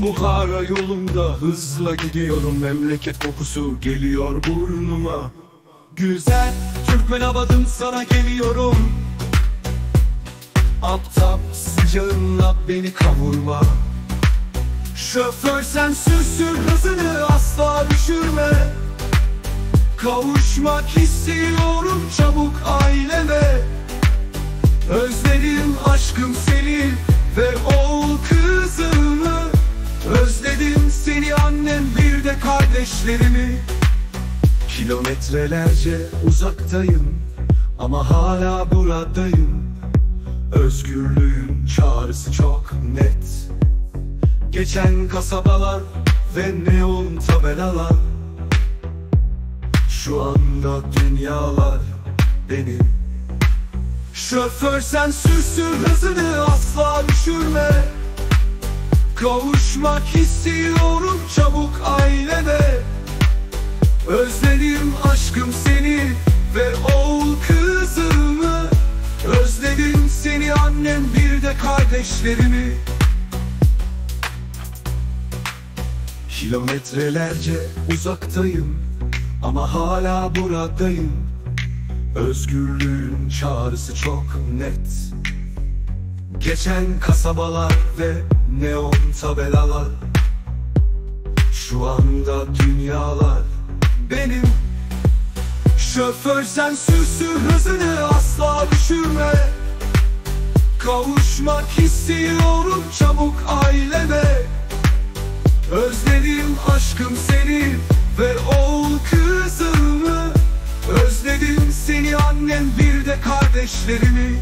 Buhara yolunda hızla gidiyorum, memleket kokusu geliyor burnuma. Güzel Türkmen abadım, sana geliyorum. Aptap sıcağınla beni kavurma. Şoför sen sürsün hızını, asla düşürme. Kavuşmak istiyorum çabuk aileme. Özledim aşkım seni ve oğul kızımı. Özledim seni annem, bir de kardeşlerimi. Kilometrelerce uzaktayım ama hala buradayım. Özgürlüğün çağrısı çok net. Geçen kasabalar ve neon tabelalar. Şu anda dünyalar benim. Şoför sen sürsün hızını, asla düşürme. Kavuşmak istiyorum çabuk aileme. Özledim aşkım seni ve oğul kızımı. Özledim seni annem, bir de kardeşlerimi. Kilometrelerce uzaktayım ama hala buradayım. Özgürlüğün çağrısı çok net. Geçen kasabalar ve neon tabelalar. Şu anda dünyalar benim. Şoför sen sürsün hızını, asla düşürme. Kavuşmak istiyorum çabuk aileme. Özledim aşkım seni ve oğul kızımı. Özledim seni annem, bir de kardeşlerimi.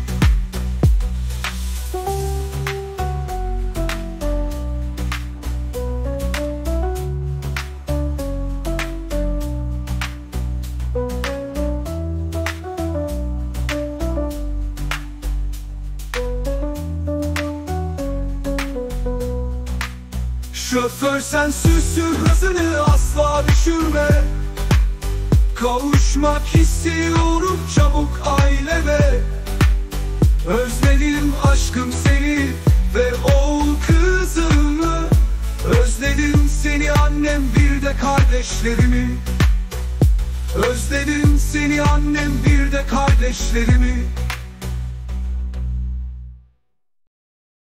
Şoför sen sürsün hızını, asla düşürme. Kavuşmak istiyorum çabuk aileme. Özledim aşkım seni ve oğul kızımı. Özledim seni annem, bir de kardeşlerimi. Özledim seni annem, bir de kardeşlerimi.